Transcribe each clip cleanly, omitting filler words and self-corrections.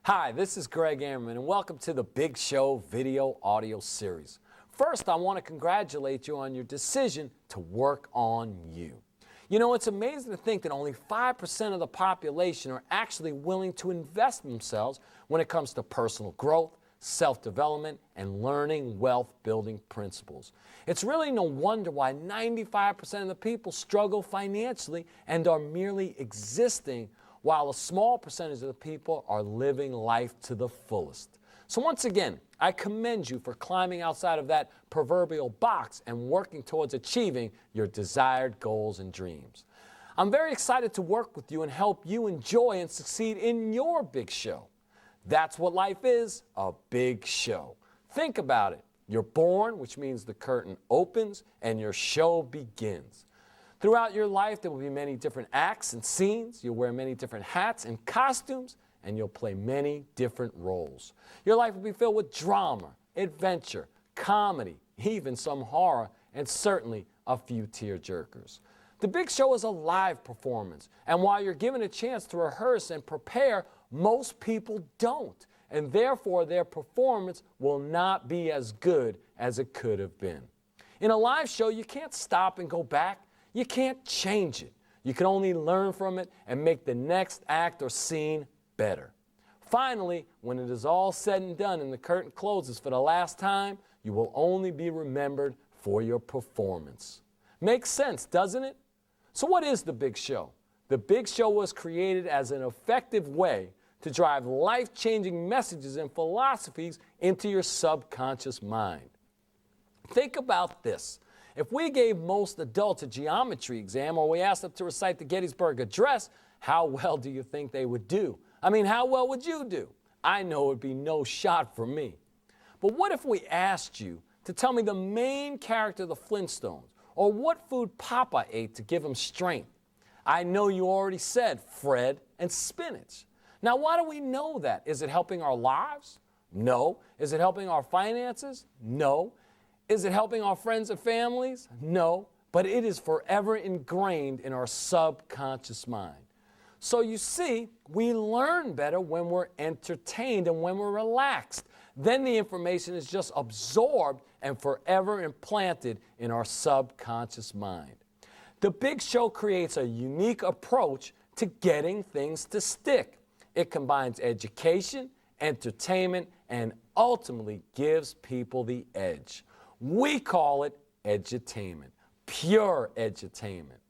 Hi, this is Gregg Amerman, and welcome to the Big Show video audio series. First, I want to congratulate you on your decision to work on you. You know, it's amazing to think that only 5% of the population are actually willing to invest in themselves when it comes to personal growth, self-development, and learning wealth-building principles. It's really no wonder why 95% of the people struggle financially and are merely existing, while a small percentage of the people are living life to the fullest. So once again, I commend you for climbing outside of that proverbial box and working towards achieving your desired goals and dreams. I'm very excited to work with you and help you enjoy and succeed in your big show. That's what life is, a big show. Think about it. You're born, which means the curtain opens and your show begins. Throughout your life, there will be many different acts and scenes. You'll wear many different hats and costumes, and you'll play many different roles. Your life will be filled with drama, adventure, comedy, even some horror, and certainly a few tear-jerkers. The Big Show is a live performance, and while you're given a chance to rehearse and prepare, most people don't, and therefore their performance will not be as good as it could have been. In a live show, you can't stop and go back. You can't change it. You can only learn from it and make the next act or scene better. Finally, when it is all said and done and the curtain closes for the last time, you will only be remembered for your performance. Makes sense, doesn't it? So what is the Big Show? The Big Show was created as an effective way to drive life-changing messages and philosophies into your subconscious mind. Think about this. If we gave most adults a geometry exam or we asked them to recite the Gettysburg Address, how well do you think they would do? I mean, how well would you do? I know it would be no shot for me. But what if we asked you to tell me the main character of the Flintstones, or what food Papa ate to give him strength? I know you already said Fred and spinach. Now, why do we know that? Is it helping our lives? No. Is it helping our finances? No. Is it helping our friends and families? No, but it is forever ingrained in our subconscious mind. So you see, we learn better when we're entertained and when we're relaxed. Then the information is just absorbed and forever implanted in our subconscious mind. The Big Show creates a unique approach to getting things to stick. It combines education, entertainment, and ultimately gives people the edge. We call it edutainment, pure edutainment.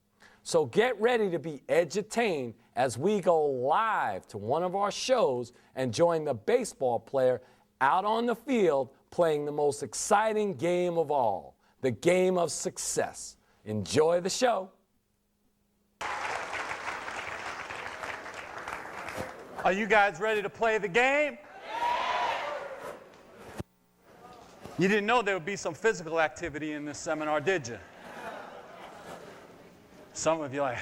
So get ready to be edutained as we go live to one of our shows and join the baseball player out on the field playing the most exciting game of all, the game of success. Enjoy the show. Are you guys ready to play the game? You didn't know there would be some physical activity in this seminar, did you? Some of you are like,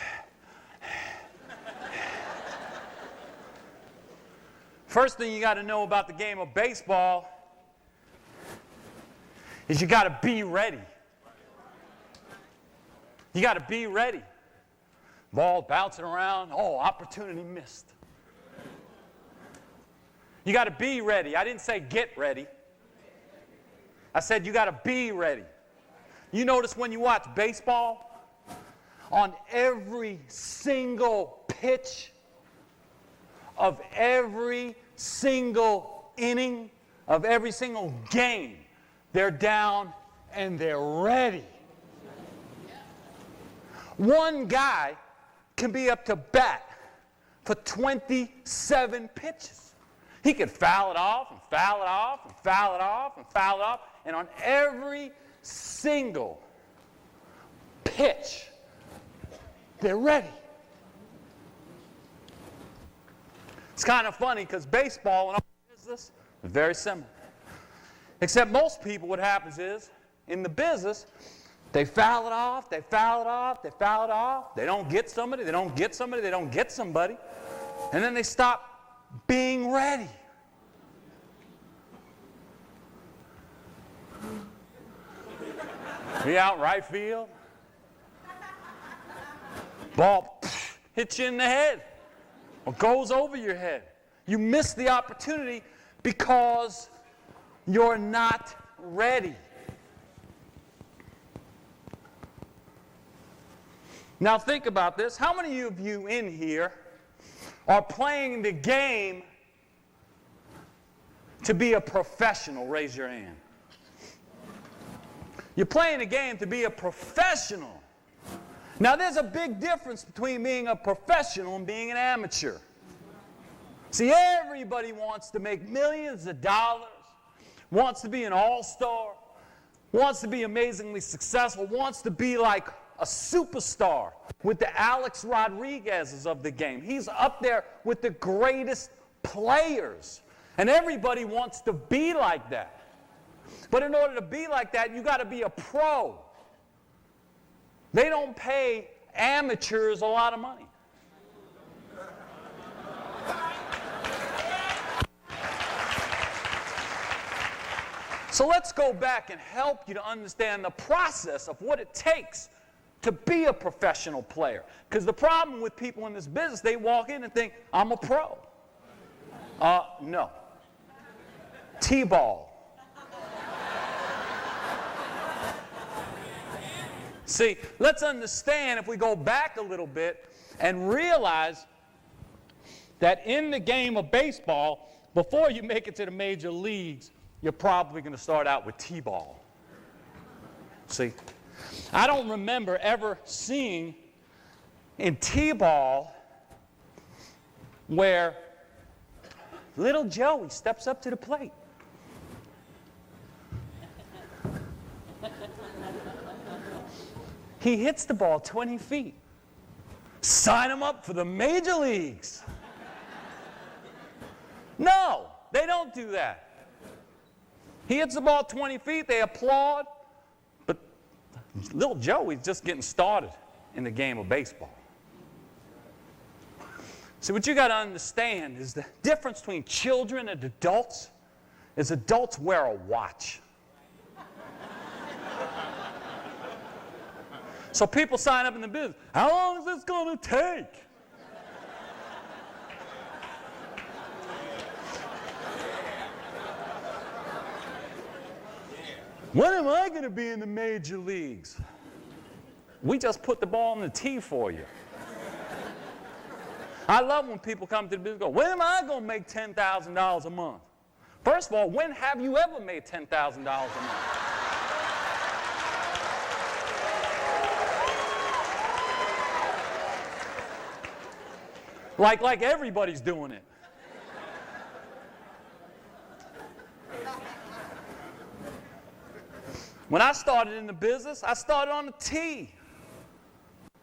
first thing you got to know about the game of baseball is you got to be ready. You got to be ready. Ball bouncing around, oh, opportunity missed. You got to be ready. I didn't say get ready. I said you got to be ready. You notice when you watch baseball, on every single pitch of every single inning of every single game, they're down and they're ready. One guy can be up to bat for 27 pitches. He could foul it off and foul it off and foul it off and foul it off. And on every single pitch, they're ready. It's kind of funny because baseball and all business is very similar. Except most people, what happens is, in the business, they foul it off, they foul it off, they foul it off. They don't get somebody, they don't get somebody, they don't get somebody. And then they stop being ready. Be out right field. Ball hits you in the head or goes over your head. You miss the opportunity because you're not ready. Now think about this. How many of you in here are playing the game to be a professional? Raise your hand. You're playing the game to be a professional. Now there's a big difference between being a professional and being an amateur. See, everybody wants to make millions of dollars, wants to be an all-star, wants to be amazingly successful, wants to be like a superstar with the Alex Rodriguez's of the game. He's up there with the greatest players. And everybody wants to be like that. But in order to be like that, you got to be a pro. They don't pay amateurs a lot of money. So let's go back and help you to understand the process of what it takes to be a professional player. Because the problem with people in this business, they walk in and think, I'm a pro. No. T-ball. See, let's understand, if we go back a little bit and realize that in the game of baseball, before you make it to the major leagues, you're probably going to start out with T-ball. See, I don't remember ever seeing in T-ball where little Joey steps up to the plate. He hits the ball 20 feet. Sign him up for the major leagues. No, they don't do that. He hits the ball 20 feet, they applaud, but little Joey's just getting started in the game of baseball. See, what you got to understand is the difference between children and adults is adults wear a watch. So people sign up in the business. How long is this going to take? When am I going to be in the major leagues? We just put the ball on the tee for you. I love when people come to the business and go, when am I going to make $10,000 a month? First of all, when have you ever made $10,000 a month? Like everybody's doing it. When I started in the business, I started on the tee.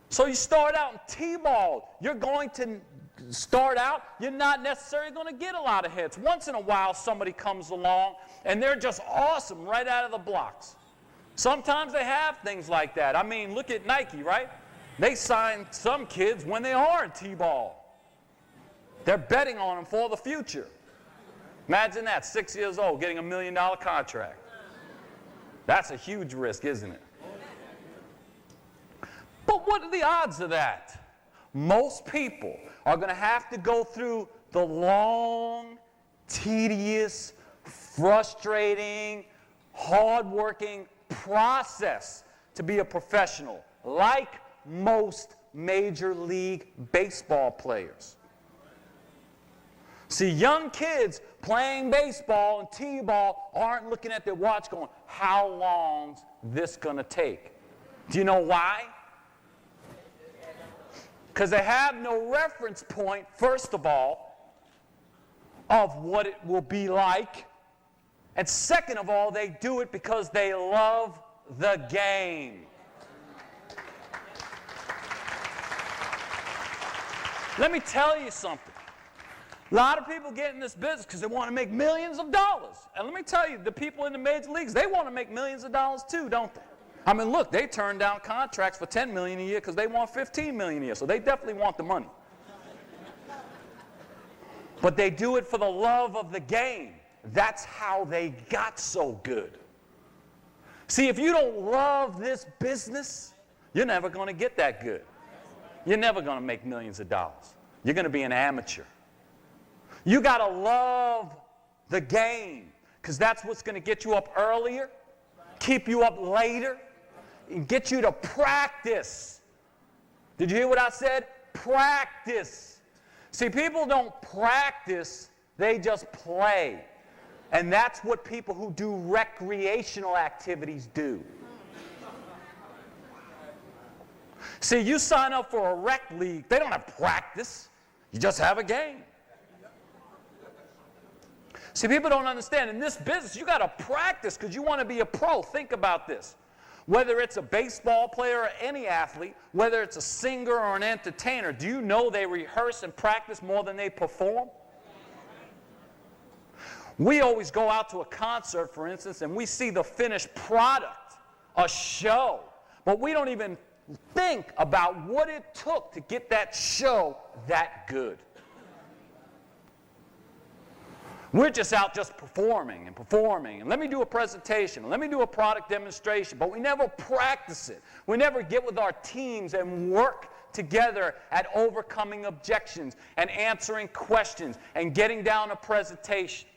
So you start out in T-ball. You're going to start out, you're not necessarily going to get a lot of hits. Once in a while, somebody comes along, and they're just awesome right out of the blocks. Sometimes they have things like that. I mean, look at Nike, right? They sign some kids when they are in T-ball. They're betting on them for the future. Imagine that, 6 years old, getting $1 million contract. That's a huge risk, isn't it? But what are the odds of that? Most people are going to have to go through the long, tedious, frustrating, hard-working process to be a professional, like most Major League Baseball players. See, young kids playing baseball and T-ball aren't looking at their watch going, how long's this going to take? Do you know why? Because they have no reference point, first of all, of what it will be like. And second of all, they do it because they love the game. Let me tell you something. A lot of people get in this business because they want to make millions of dollars. And let me tell you, the people in the major leagues, they want to make millions of dollars too, don't they? I mean, look, they turn down contracts for $10 million a year because they want $15 million a year. So they definitely want the money. But they do it for the love of the game. That's how they got so good. See, if you don't love this business, you're never going to get that good. You're never going to make millions of dollars. You're going to be an amateur. You got to love the game, because that's what's going to get you up earlier, keep you up later, and get you to practice. Did you hear what I said? Practice. See, people don't practice, they just play. And that's what people who do recreational activities do. See, you sign up for a rec league, they don't have practice. You just have a game. See, people don't understand. In this business, you got to practice because you want to be a pro. Think about this. Whether it's a baseball player or any athlete, whether it's a singer or an entertainer, do you know they rehearse and practice more than they perform? We always go out to a concert, for instance, and we see the finished product, a show, but we don't even think about what it took to get that show that good. We're just out just performing and performing, and let me do a presentation, let me do a product demonstration, but we never practice it. We never get with our teams and work together at overcoming objections and answering questions and getting down a presentation.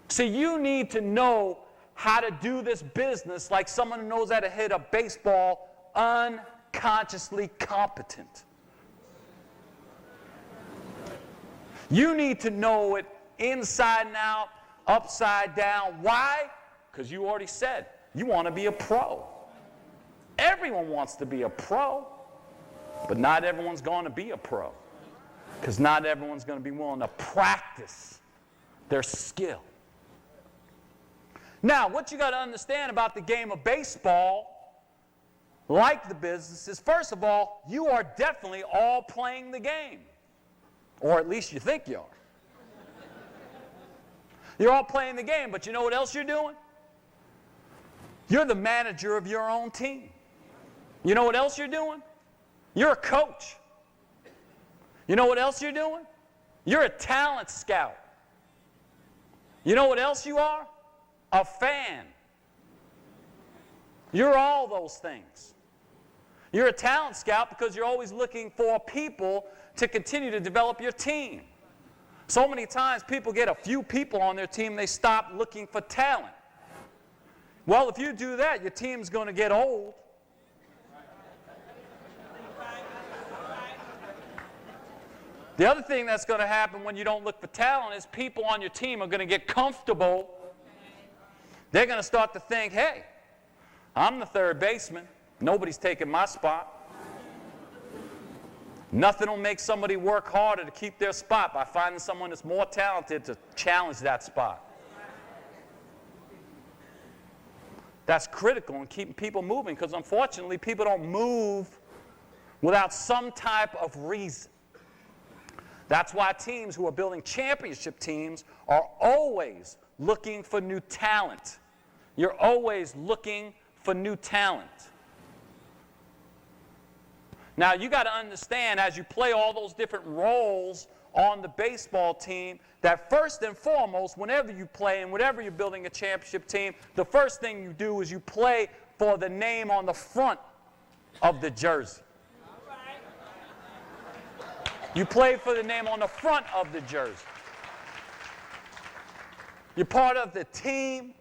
See, you need to know how to do this business like someone who knows how to hit a baseball unconsciously competent. You need to know it inside and out, upside down. Why? Because you already said you want to be a pro. Everyone wants to be a pro, but not everyone's going to be a pro, because not everyone's going to be willing to practice their skill. Now, what you got to understand about the game of baseball, like the business, is first of all, you are definitely all playing the game, or at least you think you are. You're all playing the game, but you know what else you're doing? You're the manager of your own team. You know what else you're doing? You're a coach. You know what else you're doing? You're a talent scout. You know what else you are? A fan. You're all those things. You're a talent scout because you're always looking for people to continue to develop your team. So many times people get a few people on their team, they stop looking for talent. Well, if you do that, your team's going to get old. The other thing that's going to happen when you don't look for talent is people on your team are going to get comfortable. They're going to start to think, hey, I'm the third baseman. Nobody's taking my spot. Nothing will make somebody work harder to keep their spot by finding someone that's more talented to challenge that spot. That's critical in keeping people moving, because unfortunately people don't move without some type of reason. That's why teams who are building championship teams are always looking for new talent. You're always looking for new talent. Now, you got to understand, as you play all those different roles on the baseball team, that first and foremost, whenever you play and whenever you're building a championship team, the first thing you do is you play for the name on the front of the jersey. You play for the name on the front of the jersey. You're part of the team.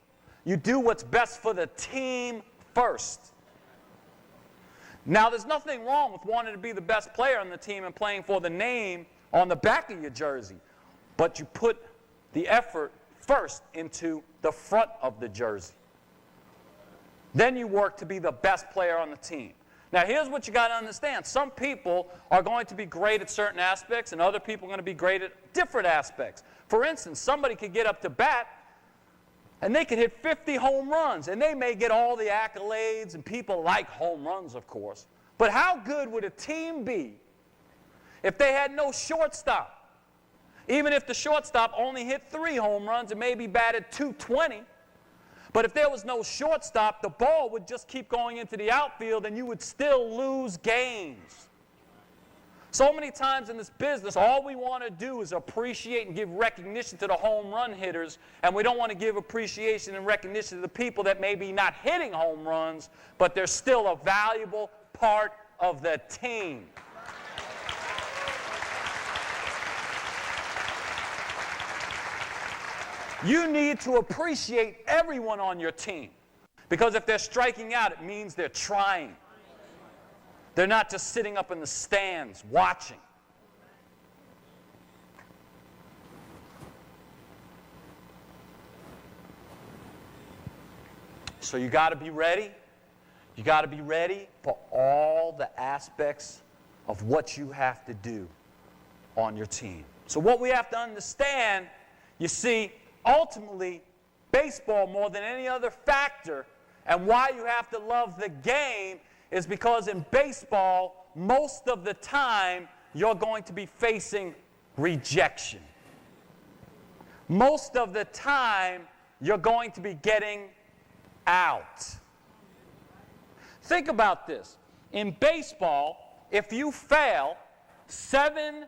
You do what's best for the team first. Now, there's nothing wrong with wanting to be the best player on the team and playing for the name on the back of your jersey, but you put the effort first into the front of the jersey. Then you work to be the best player on the team. Now, here's what you got to understand. Some people are going to be great at certain aspects, and other people are going to be great at different aspects. For instance, somebody could get up to bat, and they could hit 50 home runs, and they may get all the accolades, and people like home runs, of course. But how good would a team be if they had no shortstop? Even if the shortstop only hit 3 home runs and maybe batted .220, but if there was no shortstop, the ball would just keep going into the outfield, and you would still lose games. So many times in this business, all we want to do is appreciate and give recognition to the home run hitters, and we don't want to give appreciation and recognition to the people that may be not hitting home runs, but they're still a valuable part of the team. You need to appreciate everyone on your team. Because if they're striking out, it means they're trying. They're not just sitting up in the stands watching. So you got to be ready. You got to be ready for all the aspects of what you have to do on your team. So what we have to understand, you see, ultimately, baseball more than any other factor, and why you have to love the game is because in baseball, most of the time, you're going to be facing rejection. Most of the time, you're going to be getting out. Think about this. In baseball, if you fail 7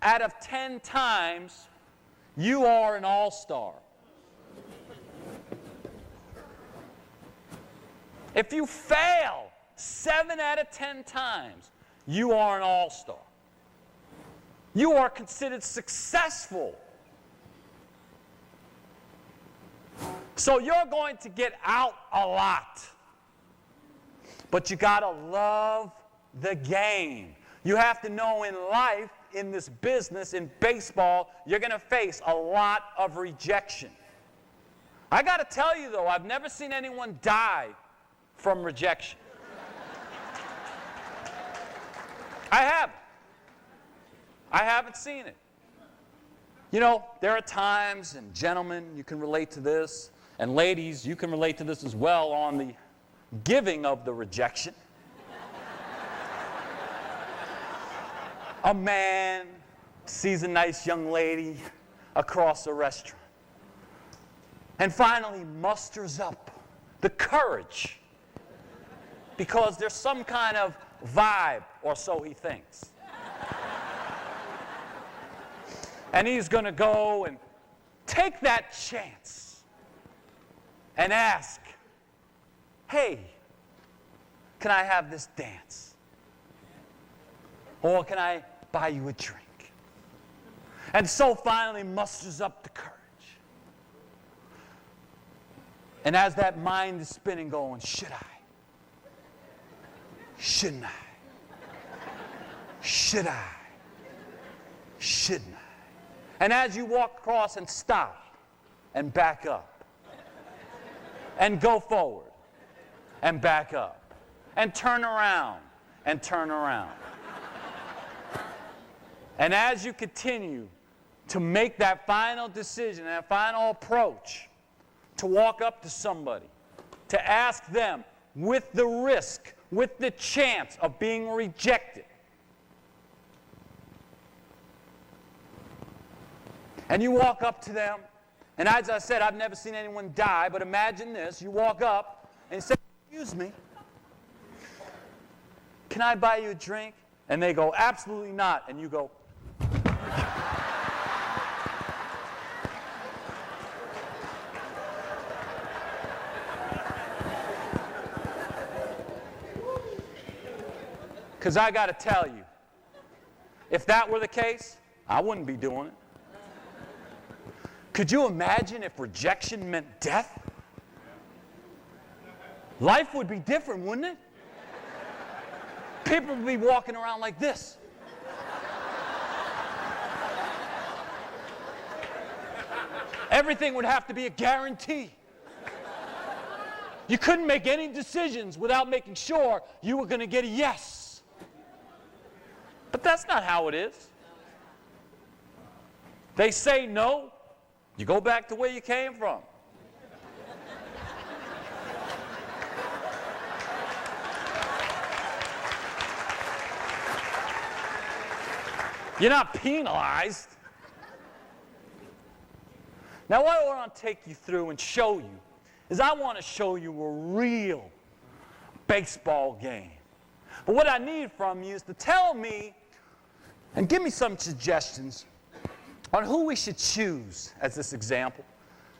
out of 10 times, you are an all-star. If you fail 7 out of 10 times, you are an all-star. You are considered successful. So you're going to get out a lot. But you got to love the game. You have to know in life, in this business, in baseball, you're going to face a lot of rejection. I got to tell you, though, I've never seen anyone die from rejection. I haven't seen it. You know, there are times, and gentlemen, you can relate to this, and ladies, you can relate to this as well on the giving of the rejection. A man sees a nice young lady across a restaurant and finally musters up the courage because there's some kind of vibe, or so he thinks. And he's going to go and take that chance and ask, hey, can I have this dance? Or can I buy you a drink? And so finally musters up the courage. And as that mind is spinning, going, should I? Shouldn't I? Should I? Shouldn't I? And as you walk across and stop and back up and go forward and back up and turn around and turn around. And as you continue to make that final decision, that final approach, to walk up to somebody, to ask them with the risk, with the chance of being rejected. And you walk up to them, and as I said, I've never seen anyone die, but imagine this. You walk up and you say, excuse me, can I buy you a drink? And they go, absolutely not. And you go, because I got to tell you, if that were the case, I wouldn't be doing it. Could you imagine if rejection meant death? Life would be different, wouldn't it? People would be walking around like this. Everything would have to be a guarantee. You couldn't make any decisions without making sure you were going to get a yes. But that's not how it is. They say no, you go back to where you came from. You're not penalized. Now, what I want to take you through and show you is I want to show you a real baseball game. But what I need from you is to tell me and give me some suggestions on who we should choose as this example.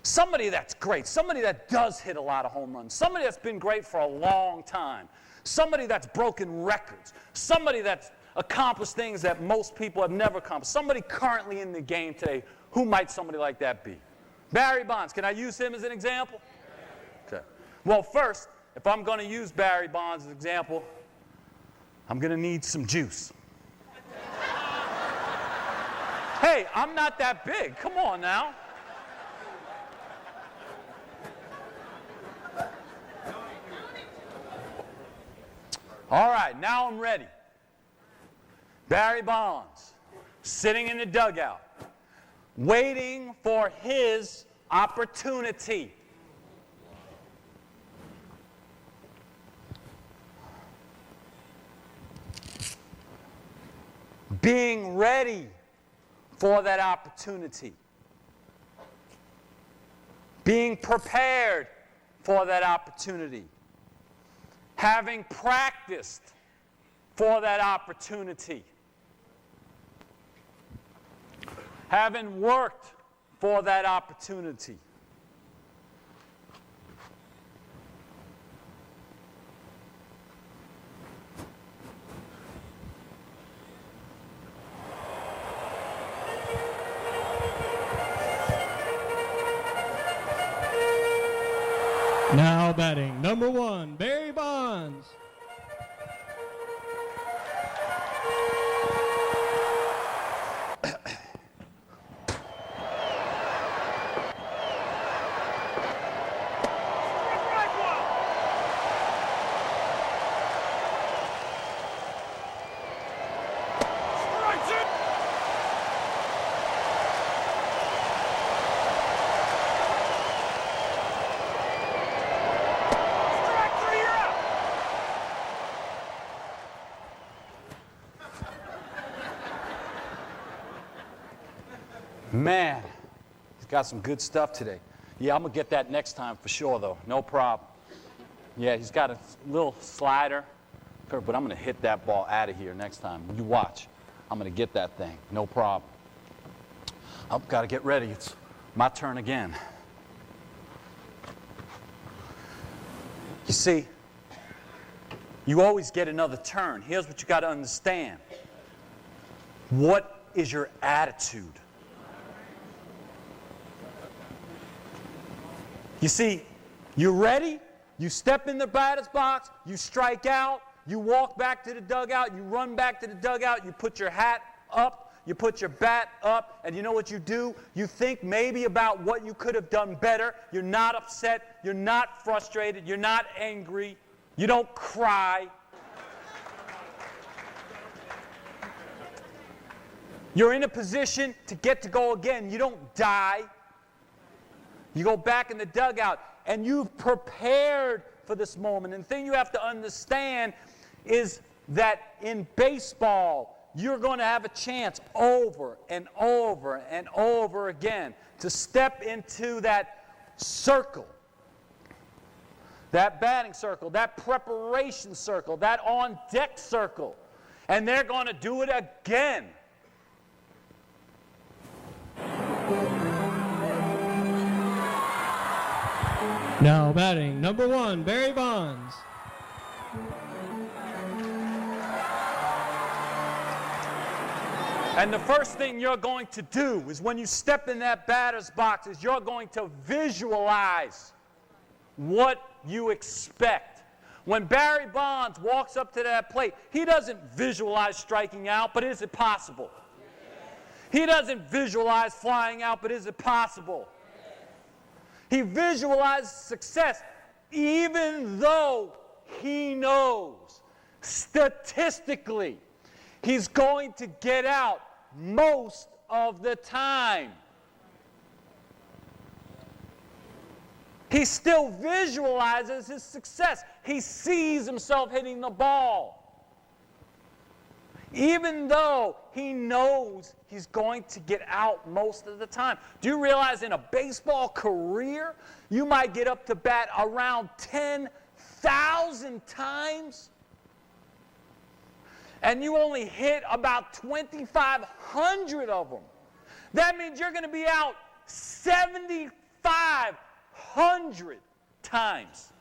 Somebody that's great, somebody that does hit a lot of home runs, somebody that's been great for a long time, somebody that's broken records, somebody that's accomplished things that most people have never accomplished, somebody currently in the game today. Who might somebody like that be? Barry Bonds, can I use him as an example? Okay. Well, first, if I'm going to use Barry Bonds as an example, I'm going to need some juice. Hey, I'm not that big. Come on now. All right, now I'm ready. Barry Bonds, sitting in the dugout, waiting for his opportunity. Being ready for that opportunity. Being prepared for that opportunity. Having practiced for that opportunity. Having worked for that opportunity. Now batting, number 1, Barry Bonds. Man, he's got some good stuff today. Yeah, I'm going to get that next time for sure, though. No problem. Yeah, he's got a little slider, but I'm going to hit that ball out of here next time. You watch. I'm going to get that thing. No problem. I've got to get ready. It's my turn again. You see, you always get another turn. Here's what you got to understand. What is your attitude? You see, you're ready, you step in the batter's box, you strike out, you walk back to the dugout, you run back to the dugout, you put your hat up, you put your bat up, and you know what you do? You think maybe about what you could have done better. You're not upset, you're not frustrated, you're not angry, you don't cry. You're in a position to get to go again. You don't die. You go back in the dugout, and you've prepared for this moment. And the thing you have to understand is that in baseball, you're going to have a chance over and over and over again to step into that circle, that batting circle, that preparation circle, that on-deck circle. And they're going to do it again. Now batting, number 1, Barry Bonds. And the first thing you're going to do is when you step in that batter's box is you're going to visualize what you expect. When Barry Bonds walks up to that plate, he doesn't visualize striking out, but is it possible? He doesn't visualize flying out, but is it possible? He visualizes success, even though he knows statistically he's going to get out most of the time. He still visualizes his success. He sees himself hitting the ball, even though he knows he's going to get out most of the time. Do you realize in a baseball career, you might get up to bat around 10,000 times, and you only hit about 2,500 of them? That means you're going to be out 7,500 times.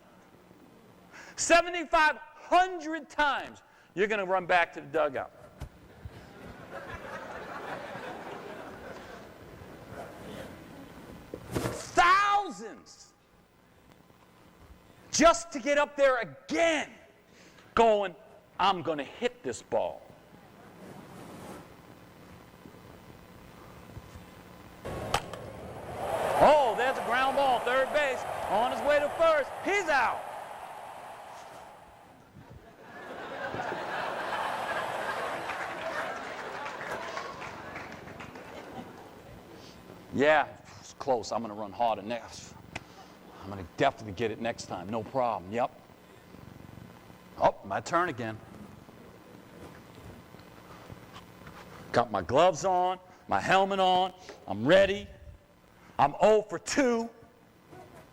7,500 times you're going to run back to the dugout. thousands just to get up there again going, I'm going to hit this ball. Oh, there's a ground ball, third base, on his way to first. He's out. Yeah, it's close. I'm going to run harder next. I'm going to definitely get it next time. No problem. Yep. Oh, my turn again. Got my gloves on, my helmet on. I'm ready. I'm 0 for 2.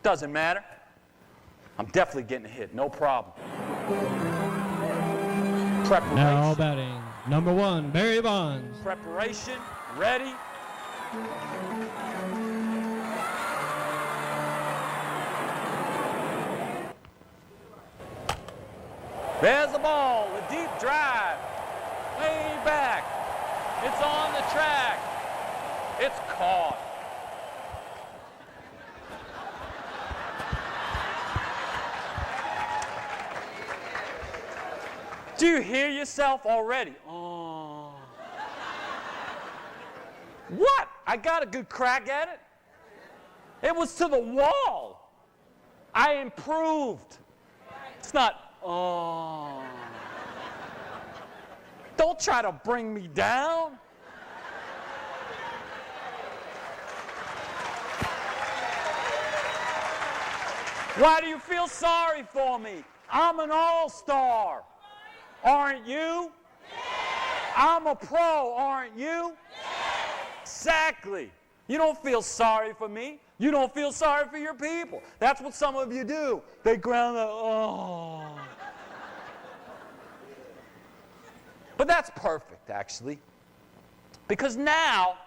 Doesn't matter. I'm definitely getting a hit. No problem. Preparation. Now batting, number 1, Barry Bonds. Preparation. Ready. There's the ball, a deep drive, way back. It's on the track. It's caught. Do you hear yourself already? Oh. What? I got a good crack at it. It was to the wall. I improved. It's not, oh. Don't try to bring me down. Why do you feel sorry for me? I'm an all-star. Aren't you? I'm a pro, aren't you? Exactly. You don't feel sorry for me. You don't feel sorry for your people. That's what some of you do. They ground the, oh. But that's perfect, actually. Because now,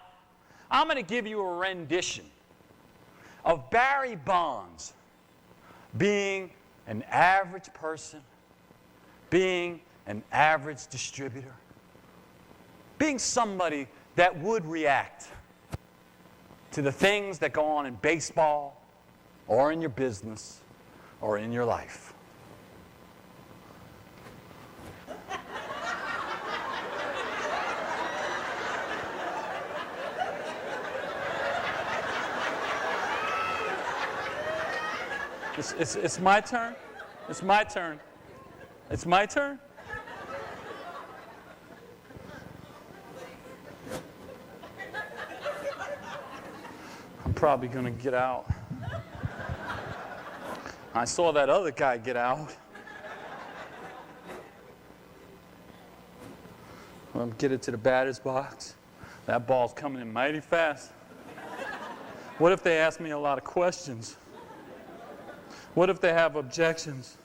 I'm going to give you a rendition of Barry Bonds being an average person, being an average distributor, being somebody that would react to the things that go on in baseball or in your business or in your life. It's my turn. It's my turn. It's my turn. I'm probably going to get out. I saw that other guy get out. Let him get it to the batter's box. That ball's coming in mighty fast. What if they ask me a lot of questions? What if they have objections?